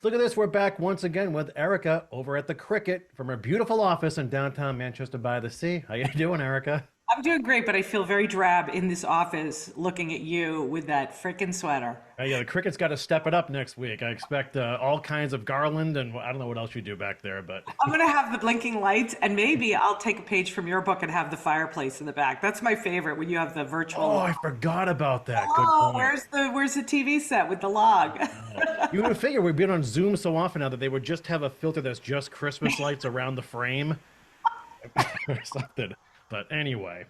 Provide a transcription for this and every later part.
Look at this. We're back once again with Erika over at the Cricket from her beautiful office in downtown Manchester by the Sea. How you doing, Erika? I'm doing great, but I feel very drab in this office looking at you with that frickin' sweater. Yeah, the Cricket's got to step it up next week. I expect all kinds of garland, and I don't know what else you do back there, but I'm gonna have the blinking lights, and maybe I'll take a page from your book and have the fireplace in the back. That's my favorite when you have the oh, virtual. I forgot about that. Good Oh, point. where's the TV set with the log? Oh. You would figure we've been on Zoom so often now that they would just have a filter that's just Christmas lights around the frame or something. But anyway,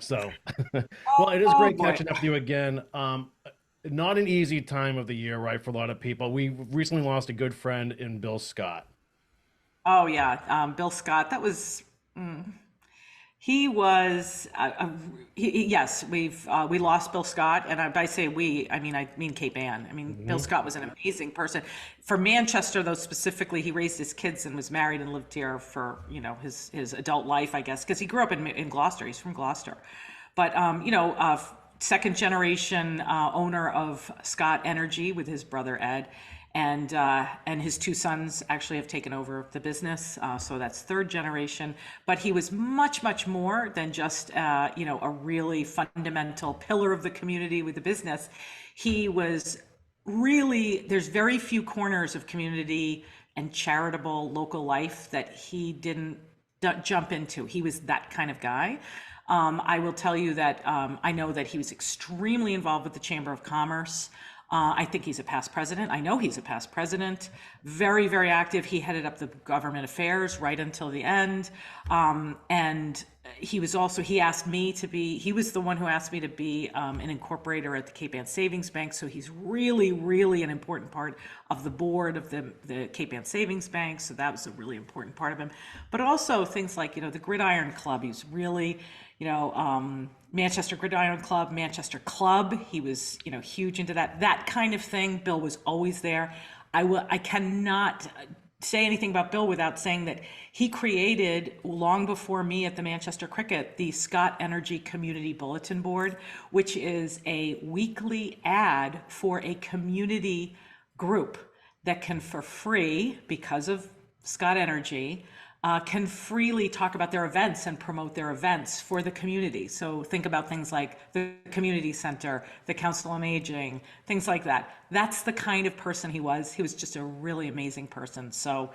so well, it is Oh great boy. catching up with you again. Not an easy time of the year, right, for a lot of people. We recently lost a good friend in Bill Scott. Oh yeah, Bill Scott. He was, yes, we lost Bill Scott, and I say we, I mean Cape Ann. I mean, Bill Hmm. Scott was an amazing person. For Manchester, though, specifically, he raised his kids and was married and lived here for, his adult life, I guess, because he grew up in Gloucester. He's from Gloucester. But, second generation owner of Scott Energy with his brother Ed, and his two sons actually have taken over the business. So that's third generation. But he was much, much more than just a really fundamental pillar of the community with the business. He was really, there's very few corners of community and charitable local life that he didn't jump into. He was that kind of guy. I will tell you that I know that he was extremely involved with the Chamber of Commerce. I think he's a past president. I know he's a past president. Very, very active. He headed up the government affairs right until the end. And he was also, he was the one who asked me to be an incorporator at the Cape Ann Savings Bank. So he's really, really an important part of the board of the Cape Ann Savings Bank. So that was a really important part of him. But also things like, the Gridiron Club. He's really, Manchester Gridiron Club, Manchester Club. He was, huge into that kind of thing. Bill was always there. I cannot say anything about Bill without saying that he created, long before me at the Manchester Cricket, the Scott Energy Community Bulletin Board, which is a weekly ad for a community group that can, for free, because of Scott Energy, can freely talk about their events and promote their events for the community. So think about things like the community center, the council on aging, things like that. That's the kind of person he was. He was just a really amazing person. So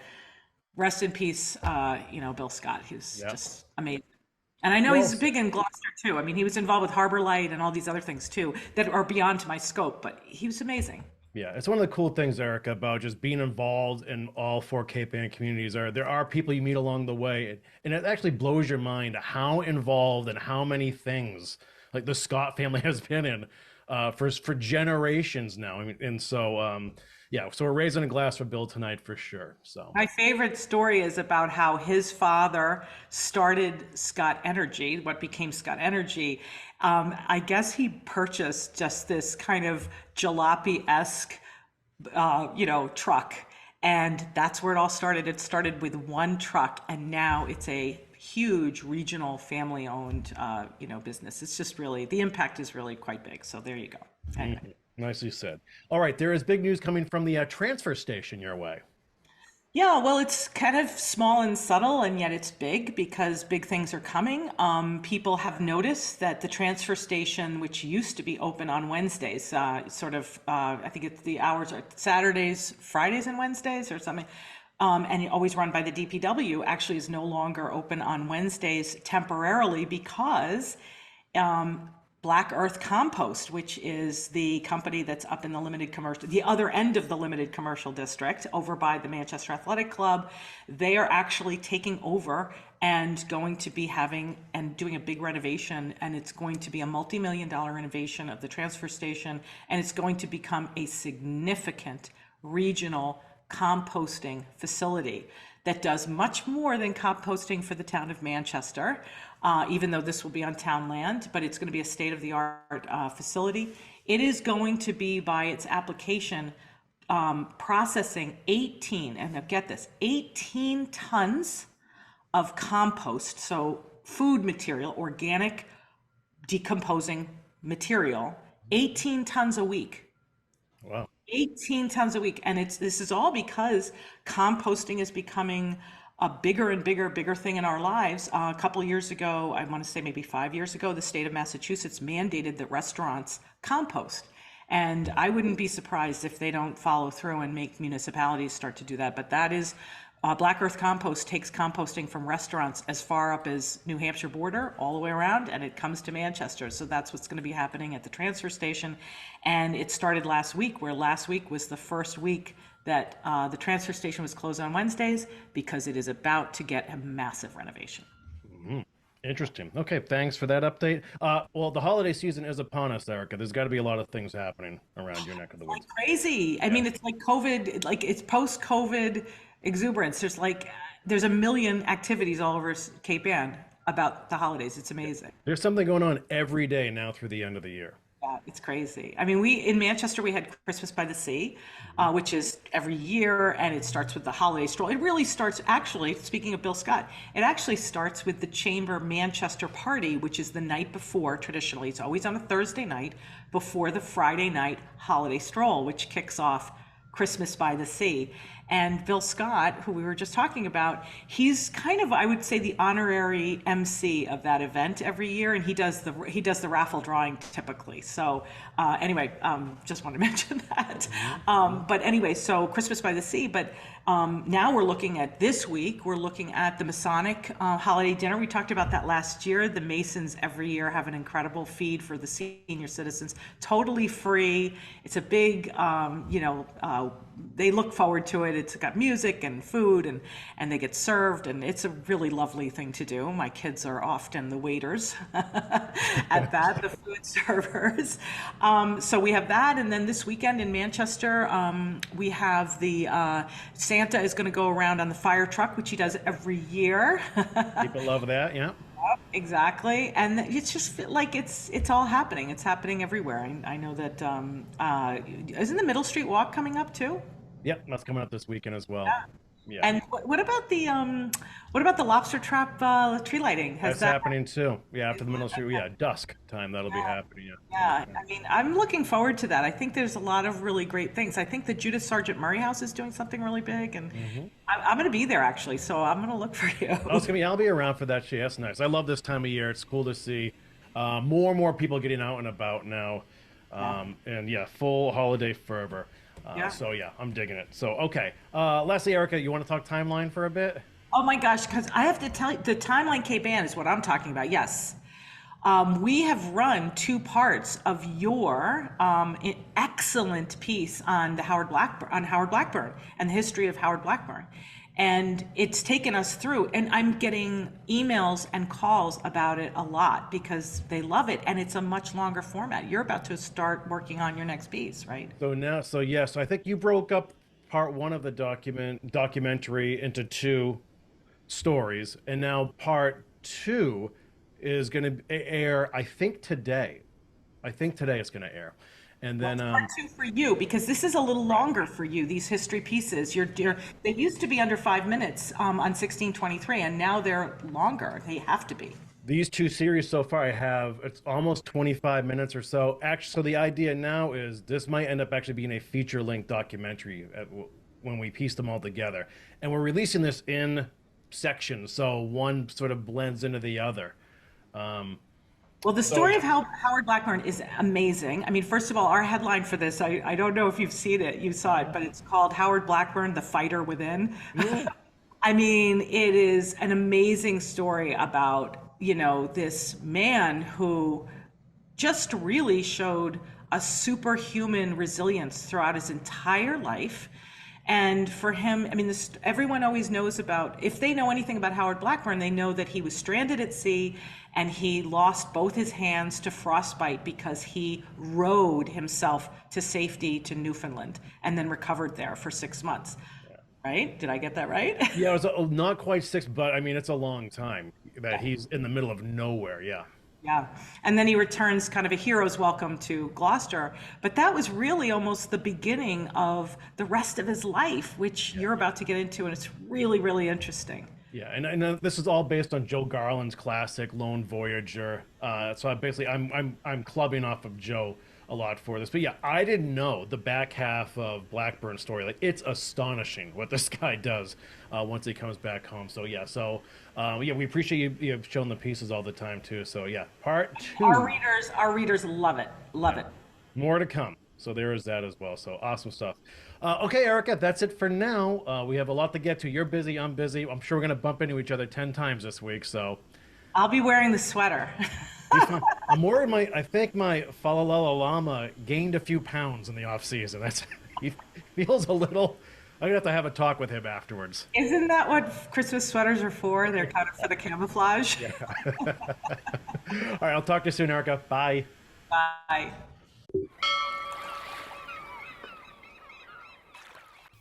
rest in peace, Bill Scott. He was Yeah. just amazing. And I know Well, he's big in Gloucester too. I mean, he was involved with Harbor Light and all these other things too that are beyond my scope, but he was amazing. yeah, it's one of the cool things, Erica, about just being involved in all four Cape Ann communities. Are there are people you meet along the way, and it actually blows your mind how involved and how many things like the Scott family has been in for generations now. I mean, and so yeah, so we're raising a glass for Bill tonight for sure. So My favorite story is about how his father started Scott Energy, what became Scott Energy. I guess he purchased just this kind of jalopy-esque, truck. And that's where it all started. It started with one truck, and now it's a huge regional family-owned, business. It's just really, the impact is really quite big. So there you go. Anyway. mhm, nicely said. All right, there is big news coming from the transfer station your way. Yeah, well, it's kind of small and subtle, and yet it's big because big things are coming. People have noticed that the transfer station, which used to be open on Wednesdays, I think it's the hours are Saturdays, Fridays, and Wednesdays or something, and always run by the DPW, actually is no longer open on Wednesdays temporarily because Black Earth Compost, which is the company that's up in the limited commercial, the other end of the limited commercial district over by the Manchester Athletic Club, they are actually taking over and going to be having and doing a big renovation. And it's going to be a multi-million dollar renovation of the transfer station. And it's going to become a significant regional composting facility that does much more than composting for the town of Manchester, even though this will be on town land, but it's going to be a state-of-the-art facility. It is going to be, by its application, processing 18, and now get this, 18 tons of compost, so food material, organic decomposing material, 18 tons a week. Wow. 18 tons a week. And this is all because composting is becoming a bigger and bigger thing in our lives. A couple of years ago, I want to say maybe 5 years ago, the state of Massachusetts mandated that restaurants compost. And I wouldn't be surprised if they don't follow through and make municipalities start to do that. But that is, Black Earth Compost takes composting from restaurants as far up as New Hampshire border, all the way around, and it comes to Manchester. So that's what's going to be happening at the transfer station. And it started last week, where last week was the first week that the transfer station was closed on Wednesdays, because it is about to get a massive renovation. Interesting. Okay, thanks for that update. Well, the holiday season is upon us, Erica. There's got to be a lot of things happening around your neck of the Like woods. crazy. I mean, it's like COVID, like it's post-COVID exuberance. There's a million activities all over Cape Ann about the holidays. It's amazing. There's something going on every day now through the end of the year. Yeah, it's crazy. I mean, in Manchester, we had Christmas by the Sea, which is every year, and it starts with the holiday stroll. It really starts, actually, speaking of Bill Scott, it actually starts with the Chamber Manchester Party, which is the night before, traditionally. It's always on a Thursday night before the Friday night holiday stroll, which kicks off Christmas by the Sea. And Bill Scott, who we were just talking about, he's kind of, I would say, the honorary MC of that event every year, and he does the raffle drawing typically. So anyway, just wanted to mention that. But anyway, so Christmas by the Sea. But now we're looking at this week. We're looking at the Masonic holiday dinner. We talked about that last year. The Masons every year have an incredible feed for the senior citizens, totally free. It's a big, they look forward to it. It's got music and food, and they get served, and it's a really lovely thing to do. My kids are often the waiters at that, the food servers. So we have that, and then this weekend in Manchester, we have the Santa is going to go around on the fire truck, which he does every year. People love that, yeah. Exactly, and it's just like it's all happening. It's happening everywhere. I know that isn't the Middle Street Walk coming up too? Yep, that's coming up this weekend as well. Yeah. Yeah, And what about the lobster trap tree lighting? Has that's that? happening too. Yeah, after the middle of the street, yeah, dusk time, that'll be happening. Yeah, I mean, I'm looking forward to that. I think there's a lot of really great things. I think the Judith Sargent Murray House is doing something really big, and I'm going to be there actually, so I'm going to look for you. Oh, it's gonna be. I'll be around for that shit. That's nice. I love this time of year. It's cool to see more and more people getting out and about now, and yeah, full holiday fervor. Yeah. So yeah, I'm digging it. So okay, lastly, Erica, you want to talk timeline for a bit? Oh my gosh, because I have to tell you, the Timeline Cape Ann is what I'm talking about. Yes. We have run two parts of your excellent piece on Howard Blackburn and the history of Howard Blackburn. And it's taken us through, and I'm getting emails and calls about it a lot because they love it, and it's a much longer format. You're about to start working on your next piece, right? So I think you broke up part one of the documentary into two stories, and now part two is going to air. I think today. I think today it's going to air, and then Part two for you, because this is a little longer for you. These history pieces, they used to be under 5 minutes on 1623, and now they're longer. They have to be. these two series so far, I have it's almost 25 minutes or so. Actually, so the idea now is this might end up actually being a feature-length documentary when we piece them all together, and we're releasing this in sections, so one sort of blends into the other. Well, the story of Howard Blackburn is amazing. I mean, first of all, our headline for this, I don't know if you've seen it, you saw it, but it's called Howard Blackburn, The Fighter Within. Yeah. I mean, it is an amazing story about, this man who just really showed a superhuman resilience throughout his entire life. And for him, I mean, everyone always knows about, if they know anything about Howard Blackburn, they know that he was stranded at sea and he lost both his hands to frostbite because he rowed himself to safety to Newfoundland and then recovered there for 6 months. Right? Did I get that right? Yeah, it was not quite six, but I mean, it's a long time that he's in the middle of nowhere. Yeah. Yeah. And then he returns kind of a hero's welcome to Gloucester. But that was really almost the beginning of the rest of his life, which you're about to get into. And it's really, really interesting. Yeah, and this is all based on Joe Garland's classic Lone Voyager. So I'm clubbing off of Joe a lot for this. But yeah, I didn't know the back half of Blackburn's story. Like, it's astonishing what this guy does once he comes back home. So yeah, yeah, we appreciate you showing the pieces all the time too. So yeah, part Our two. readers love it. Love Yeah, it. more to come. So there is that as well. So awesome stuff. Okay, Erica, that's it for now. We have a lot to get to. You're busy. I'm busy. I'm sure we're gonna bump into each other 10 times this week. So I'll be wearing the sweater. be fun. I'm worried. I think my Falalala llama gained a few pounds in the off season. That's he feels a little. I'm gonna have a talk with him afterwards. Isn't that what Christmas sweaters are for? They're kind of for the camouflage. Yeah. All right. I'll talk to you soon, Erica. Bye. Bye.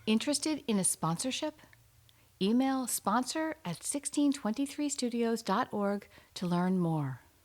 Interested in a sponsorship? Email sponsor@1623studios.org to learn more.